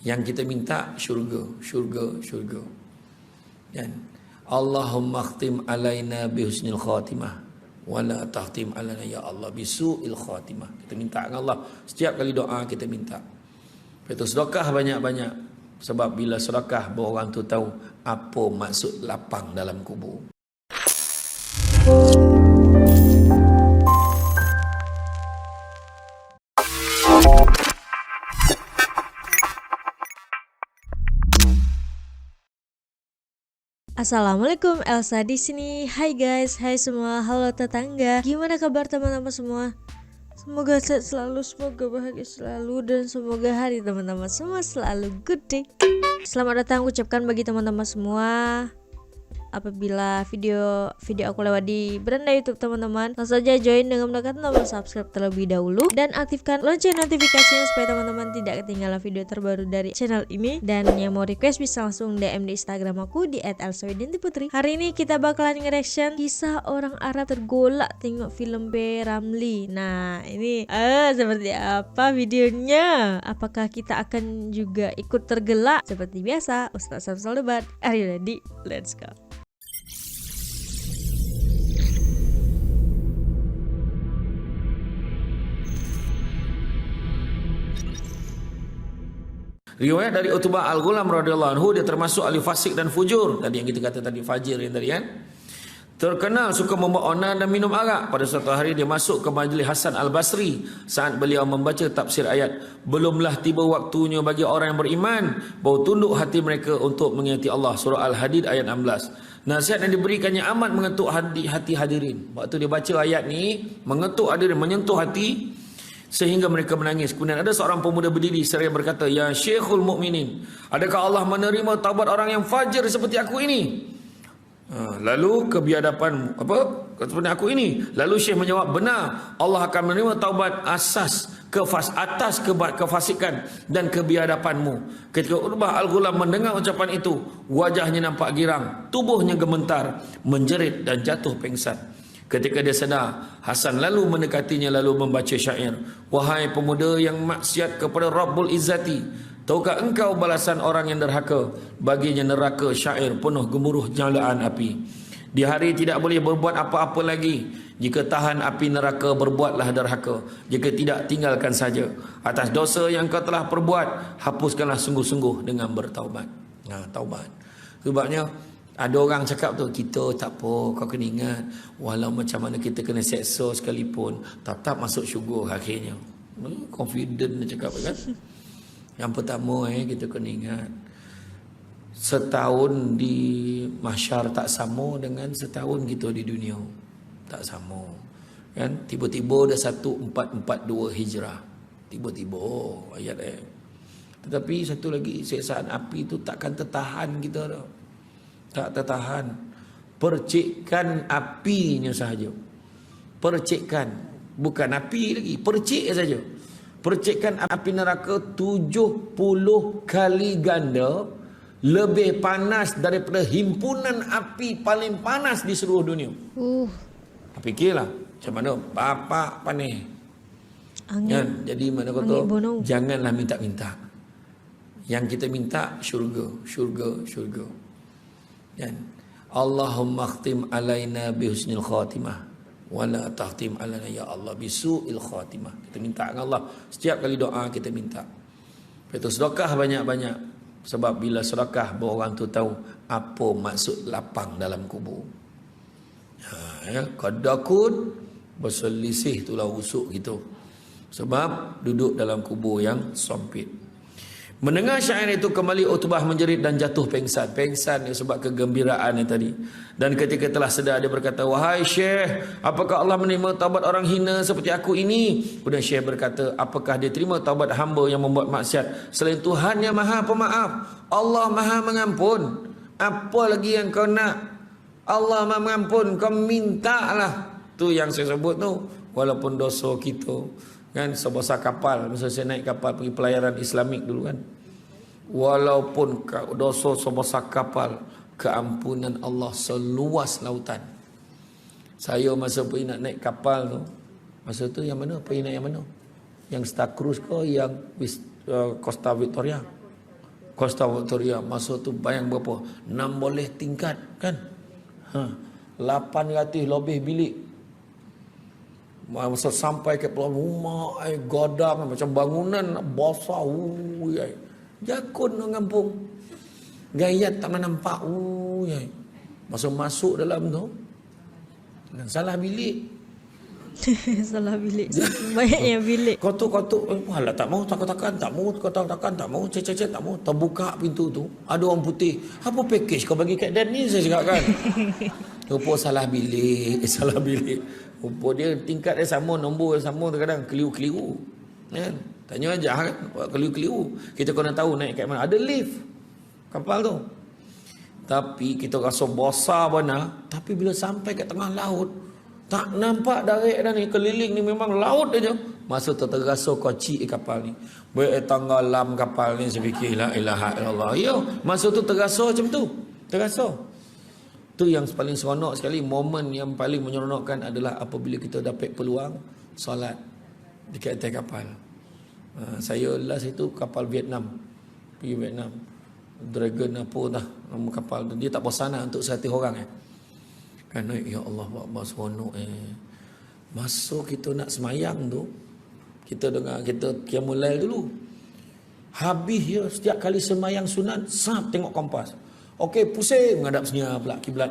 Yang kita minta syurga, syurga, syurga. Dan Allahumma khtim alaina bihusnil khatimah wala tahtim alaina ya Allah bisu'il khatimah. Kita minta dengan Allah setiap kali doa kita minta. Itu sedekah banyak-banyak, sebab bila sedekah orang tu tahu apa maksud lapang dalam kubur. Assalamualaikum, Elsa di sini. Hai guys, hai semua, halo tetangga. Gimana kabar teman-teman semua? Semoga sehat selalu, semoga bahagia selalu, dan semoga hari teman-teman semua selalu good day. Selamat datang ucapkan bagi teman-teman semua. Apabila video aku lewat di beranda YouTube teman-teman, langsung saja join dengan menekan tombol subscribe terlebih dahulu dan aktifkan lonceng notifikasinya supaya teman-teman tidak ketinggalan video terbaru dari channel ini. Dan yang mau request bisa langsung DM di Instagram aku di @elsawidintiputri. Hari ini kita bakalan nge-reaction kisah orang Arab tergolak tengok film B. Ramli. Nah, ini seperti apa videonya? Apakah kita akan juga ikut tergelak? Seperti biasa, Ustaz Samsul Debat. Are you ready? Let's go. Riwayat dari Utbah Al-Ghulam radhiyallahu anhu, dia termasuk ahli fasik dan fujur. Tadi yang kita kata tadi, fajir yang tadi kan. Terkenal suka membawa onan dan minum arak. Pada suatu hari dia masuk ke majlis Hasan Al-Basri saat beliau membaca tafsir ayat, belumlah tiba waktunya bagi orang yang beriman bahawa tunduk hati mereka untuk mengingati Allah. Surah Al-Hadid ayat 16. Nasihat yang diberikannya amat mengetuk hati hadirin. Waktu dia baca ayat ni, mengetuk hadirin, menyentuh hati sehingga mereka menangis. Kemudian ada seorang pemuda berdiri seraya berkata, "Ya Syekhul Mukminin, adakah Allah menerima taubat orang yang fajir seperti aku ini?" Lalu kebiadapan seperti aku ini. Lalu Syekh menjawab, "Benar, Allah akan menerima taubat atas kefasikan dan kebiadapanmu." Ketika Utbah Al-Ghulam mendengar ucapan itu, wajahnya nampak girang, tubuhnya gemetar, menjerit dan jatuh pingsan. Ketika dia sedar, Hasan lalu mendekatinya lalu membaca syair, "Wahai pemuda yang maksiat kepada Rabbul Izzati, tahukah engkau balasan orang yang derhaka? Baginya neraka syair penuh gemuruh jalaan api. Di hari tidak boleh berbuat apa-apa lagi. Jika tahan api neraka, berbuatlah derhaka. Jika tidak, tinggalkan saja. Atas dosa yang kau telah perbuat, hapuskanlah sungguh-sungguh dengan bertaubat." Taubat. Sebabnya ada orang cakap tu, kita tak apa, kau kena ingat, walau macam mana kita kena seksa sekalipun, tetap masuk syurga akhirnya. Confident dia cakap kan. Yang pertama kita kena ingat, setahun di mahsyar tak sama dengan setahun kita di dunia. Tak sama. Kan? Tiba-tiba dah 1442 Hijrah. Tiba-tiba ayat Tetapi satu lagi, siksaan api tu takkan tertahan kita dah. Tak tertahan. Percikkan apinya sahaja. Percikkan, bukan api lagi, percik saja. Percikkan api neraka 70 kali ganda lebih panas daripada himpunan api paling panas di seluruh dunia. Fikirlah macam mana bapak panih. Kan? Jadi mana kata, janganlah minta-minta. Yang kita minta syurga, syurga, syurga. Dan Allahumma khtim alaina bihusnil khatimah wala tahtim alaina ya Allah bisu'il khatimah. Kita minta dengan Allah setiap kali doa kita minta. Itu sedekah banyak-banyak, sebab bila sedekah orang tu tahu apa maksud lapang dalam kubur. Kadakun berselisih itulah usuk gitu, sebab duduk dalam kubur yang sempit. Mendengar syair itu kembali Utbah menjerit dan jatuh pingsan. Pingsan sebab kegembiraan tadi. Dan ketika telah sedar dia berkata, "Wahai Syekh, apakah Allah menerima taubat orang hina seperti aku ini?" Kemudian Syekh berkata, "Apakah dia terima taubat hamba yang membuat maksiat selain Tuhan yang Maha Pemaaf? Allah Maha Mengampun. Apa lagi yang kau nak? Allah Maha Mengampun, kau mintalah." Tu yang saya sebut tu, walaupun dosa kita kan sebesar kapal. Masa saya naik kapal pergi pelayaran Islamik dulu kan, walaupun dosa sebesar kapal, keampunan Allah seluas lautan. Saya masa pergi nak naik kapal tu, masa tu yang mana? Pergi naik yang mana? Yang Star Cruise ke yang Costa Victoria? Costa Victoria masa tu bayang berapa? 6 boleh tingkat kan? 800 lebih bilik. Masa sampai ke peluang rumah, godang macam bangunan besar. Jakun orang kampung. Gayat tak mana nampak. Masa masuk dalam tu, dan salah bilik. Salah bilik. Banyaknya bilik. Kotuk-kotuk. Alah tak mau, takkan tak mau, takkan tak mau, cek tak mau. Terbuka pintu tu, ada orang putih. Apa package kau bagi kat Dan ni, saya cakap kan. Rupa salah bilik, salah bilik. Rupa dia tingkat dia sama, nombor dia sama, kadang keliru-keliru. Kan? Tanya aja kan, keliru-keliru. Kita kena tahu naik kat mana. Ada lift kapal tu. Tapi kita rasa besar benar, tapi bila sampai kat tengah laut, tak nampak darat dah ni, keliling ni memang laut aja. Masa tu terasa kocik kapal ni. Baik tenggelam kapal ni, saya fikir la ilaha illallah. Yo, masa tu terasa macam tu. Terasa. Tu yang paling seronok sekali, momen yang paling menyeronokkan adalah apabila kita dapat peluang solat dekat atas kapal. Saya last itu kapal Vietnam. Pergi Vietnam. Dragon apa dah nama kapal tu. Dia tak bosan untuk 100 orang kan. Ya Allah, buat seronok masa kita nak semayang tu, kita dengar, kita qiyamul lail dulu. Habis ya, setiap kali semayang sunat, tengok kompas. Okey, pusing menghadap senyap pula kiblat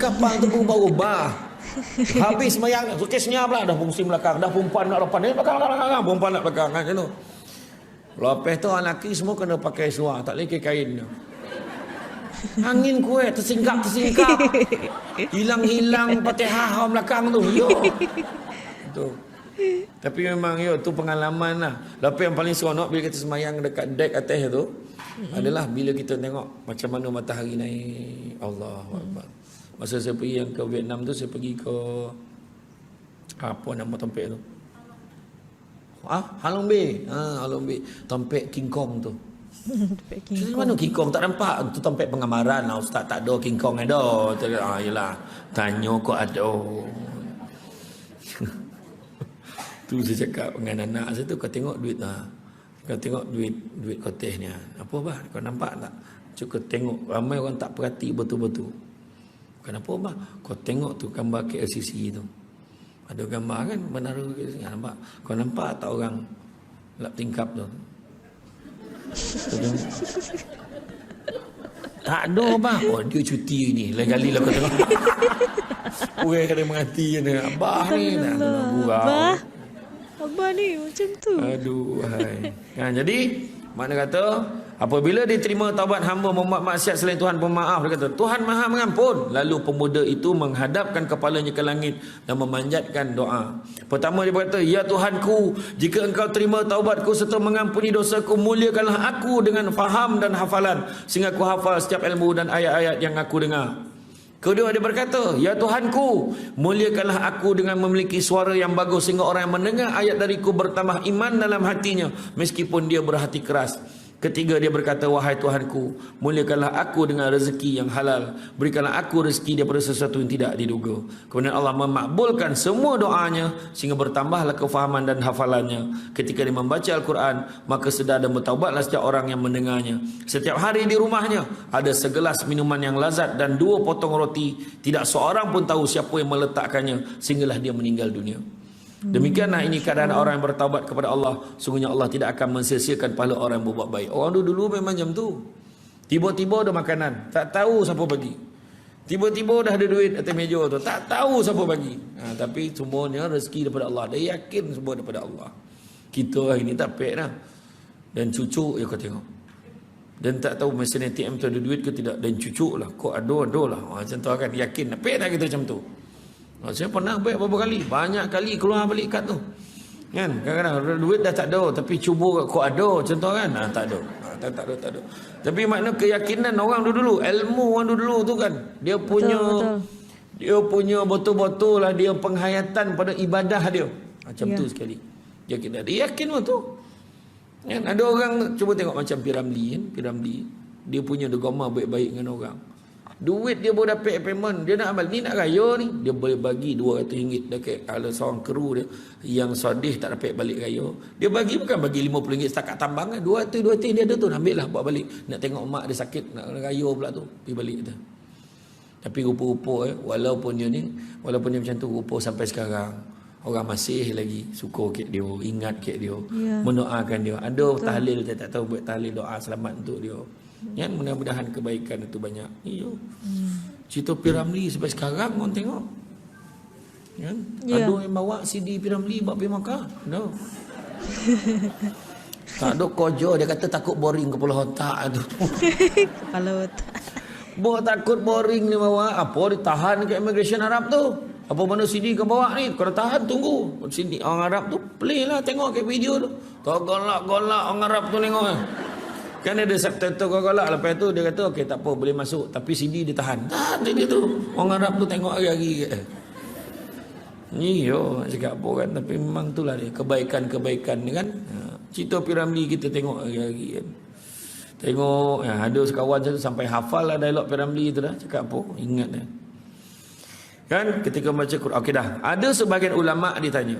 kapal tu pun baru bah. Habis semayang, okey senyap pula, dah pusing belakang, dah perempuan nak depan, belakang, perempuan nak belakang kan tu. Lepas tu anak lelaki semua kena pakai seluar, tak boleh kain. Angin kuat, tersingkap. Hilang-hilang Fatihah orang belakang tu. Yo. Tu. Tapi memang tu pengalaman lah. Lepas yang paling seronok bila kita semayang dekat dek atas tu, adalah bila kita tengok macam mana matahari naik. Allahu Akbar. Masa saya pergi yang ke Vietnam tu, saya pergi ke apa nama tempat tu? Halong Bay. Halong Bay. Tempat King Kong tu. Mana King Kong tak nampak? Tu tempat pengamaran lah. Ustaz tak ada King Kong ada. Yelah. Tanya kok ada. Tu saya cakap dengan anak saya tu, kau tengok duit lah. Kau tengok duit kotes ni. Apa bah? Kau nampak tak? Cuba tengok. Ramai orang tak perhati betul-betul. Kenapa bah? Kau tengok tu gambar KLCC tu. Ada gambar kan menara KLCC. Nampak? Kau nampak tak orang lap tingkap tu? Tak ada bah. Oh, dia cuti ni. Lain kali lah kau tengok. Orang kena menghati ni. Abah ni. Abah. Abah ni macam tu. Aduh. Jadi makna kata, apabila diterima taubat hamba membuat maksiat selain Tuhan pemaaf, dia kata Tuhan Maha mengampun. Lalu pemuda itu menghadapkan kepalanya ke langit dan memanjatkan doa. Pertama dia berkata, ya Tuhanku, jika engkau terima taubatku serta mengampuni dosaku, muliakanlah aku dengan faham dan hafalan, sehingga aku hafal setiap ilmu dan ayat-ayat yang aku dengar. Kedua dia berkata, ya Tuhanku, muliakanlah aku dengan memiliki suara yang bagus, sehingga orang yang mendengar ayat dariku bertambah iman dalam hatinya meskipun dia berhati keras. Ketiga dia berkata, wahai Tuhanku, muliakanlah aku dengan rezeki yang halal, berikanlah aku rezeki daripada sesuatu yang tidak diduga. Kemudian Allah memakbulkan semua doanya sehingga bertambahlah kefahaman dan hafalannya. Ketika dia membaca Al-Quran, maka sedar dan bertaubatlah setiap orang yang mendengarnya. Setiap hari di rumahnya ada segelas minuman yang lazat dan 2 potong roti. Tidak seorang pun tahu siapa yang meletakkannya sehinggalah dia meninggal dunia. Demikianlah ini keadaan orang yang bertaubat kepada Allah. Sungguhnya Allah tidak akan mensia-siakan pahala orang yang berbuat baik. Orang dulu memang macam tu. Tiba-tiba ada makanan, tak tahu siapa bagi. Tiba-tiba dah ada duit atas meja tu, tak tahu siapa bagi. Tapi semuanya rezeki daripada Allah. Dia yakin semua daripada Allah. Kita hari ni tak pek dah. Dan cucu kau tengok. Dan tak tahu mesin ATM tu ada duit ke tidak. Dan cucu lah, kok ada lah. Macam tu kan, yakin. Pek dah kita macam tu. Saya pernah baik beberapa kali, banyak kali keluar balik kad tu. Kan? Kadang-kadang duit dah tak ada, tapi cuba kok ada, contoh kan? Tak ada. Tak ada. Tapi makna keyakinan orang dulu, ilmu orang dulu tu kan, dia punya betul. Dia punya betul-betul lah dia penghayatan pada ibadah dia. Macam tu sekali. Dia yakin betul. Kan? Ada orang cuba tengok macam Piramli kan? Piramli dia punya dogma baik-baik dengan orang. Duit dia baru dapat payment, dia nak amal ni, nak raya ni, dia boleh bagi RM200 dekat kalau seorang kru dia yang sodih tak dapat balik raya. Dia bagi bukan bagi RM50 setakat tambang kan. RM200 dia ada tu, ambil lah buat balik. Nak tengok mak dia sakit nak raya pula tu, pergi balik tu. Tapi rupa-rupa walaupun dia macam tu, rupa sampai sekarang orang masih lagi suka kat dia, ingat kat dia, mendoakan dia. Ada tahlil, dia tak tahu buat tahlil doa selamat untuk dia. Ya, mudah-mudahan kebaikan itu banyak. Iyo. Cerita P.Ramlee sampai sekarang orang tengok. Ya. Ada yang bawa CD P.Ramlee bawa pergi Makkah. No. Tak ada kojo, dia kata takut boring kepala otak tu. Kepala otak. Bawa takut boring ni bawa. Apa ditahan ke immigration Arab tu? Apa mana CD kau bawa ni? Kau dah tahan, tunggu. CD orang Arab tu play lah, tengok ke video tu. Kau golak-golak orang Arab tu tengok. Kan ada subtitle kau golak. Lepas tu dia kata okey tak apa boleh masuk, tapi CD dia tahan. Tahan dia tu. Orang Arab tu tengok hari-hari. Ni yo cakap apa kan, tapi memang itulah dia kebaikan-kebaikan ni kan. Cerita P.Ramlee kita tengok hari-hari kan. Tengok ada sekawan satu sampai hafal lah dialog P.Ramlee tu dah. Cakap apa? Ingat dah. Kan ketika baca Quran. Okey dah. Ada sebahagian ulama ditanya,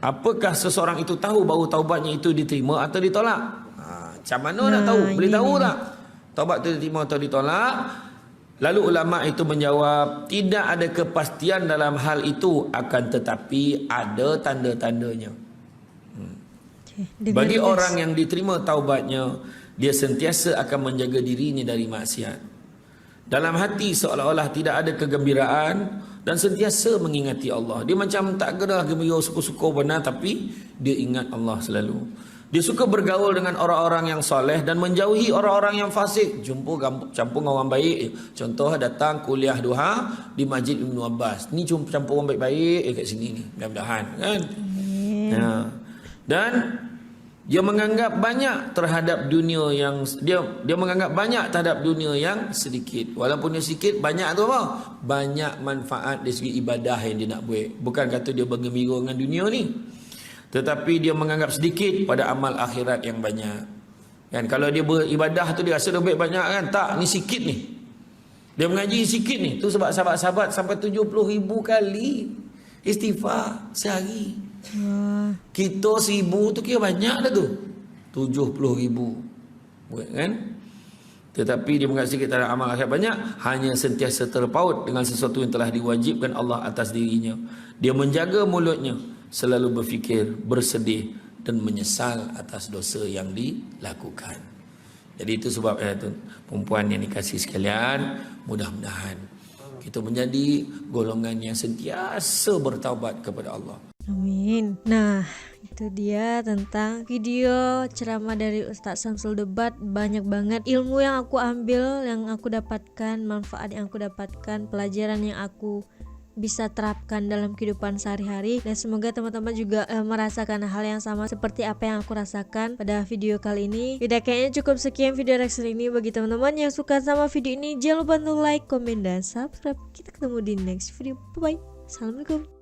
Apakah seseorang itu tahu bahawa taubatnya itu diterima atau ditolak? Macam mana nak tahu? Boleh tahu tak taubat itu diterima atau ditolak? Lalu ulama itu menjawab, tidak ada kepastian dalam hal itu, akan tetapi ada tanda-tandanya. Bagi orang yang diterima taubatnya, dia sentiasa akan menjaga dirinya dari maksiat. Dalam hati seolah-olah tidak ada kegembiraan dan sentiasa mengingati Allah. Dia macam tak gerah gembira suka-suka benar, tapi dia ingat Allah selalu. Dia suka bergaul dengan orang-orang yang soleh dan menjauhi orang-orang yang fasik. Jumpa campur dengan orang baik. Contoh datang kuliah duha di Masjid Ibn Abbas. Ni campur orang baik-baik kat sini ni. Mudah-mudahan kan. Dan dia menganggap banyak terhadap dunia yang dia menganggap banyak terhadap dunia yang sedikit. Walaupun dia sedikit, banyak tu apa? Banyak manfaat dari segi ibadah yang dia nak buat. Bukan kata dia bergembira dengan dunia ni, tetapi dia menganggap sedikit pada amal akhirat yang banyak. Kan kalau dia beribadah tu dia rasa dia baik banyak kan? Tak, ni sikit ni. Dia mengaji sikit ni. Tu sebab sahabat-sahabat sampai 70,000 kali istighfar sehari. Kita 1,000 tu kira banyak dah tu. 70,000 kan. Tetapi dia menganggap sikit terhadap amal akhirat banyak, hanya sentiasa terpaut dengan sesuatu yang telah diwajibkan Allah atas dirinya. Dia menjaga mulutnya, selalu berfikir, bersedih dan menyesal atas dosa yang dilakukan. Jadi itu sebab tu, perempuan yang dikasihi sekalian, mudah-mudahan kita menjadi golongan yang sentiasa bertaubat kepada Allah. Amin. Nah, itu dia tentang video ceramah dari Ustaz Samsul Debat. Banyak banget ilmu yang aku ambil, yang aku dapatkan, manfaat yang aku dapatkan, pelajaran yang aku bisa terapkan dalam kehidupan sehari-hari. Dan semoga teman-teman juga merasakan hal yang sama seperti apa yang aku rasakan pada video kali ini. Udah kayaknya cukup sekian video reaction ini. Bagi teman-teman yang suka sama video ini, jangan lupa untuk like, komen, dan subscribe. Kita ketemu di next video. Bye-bye. Assalamualaikum.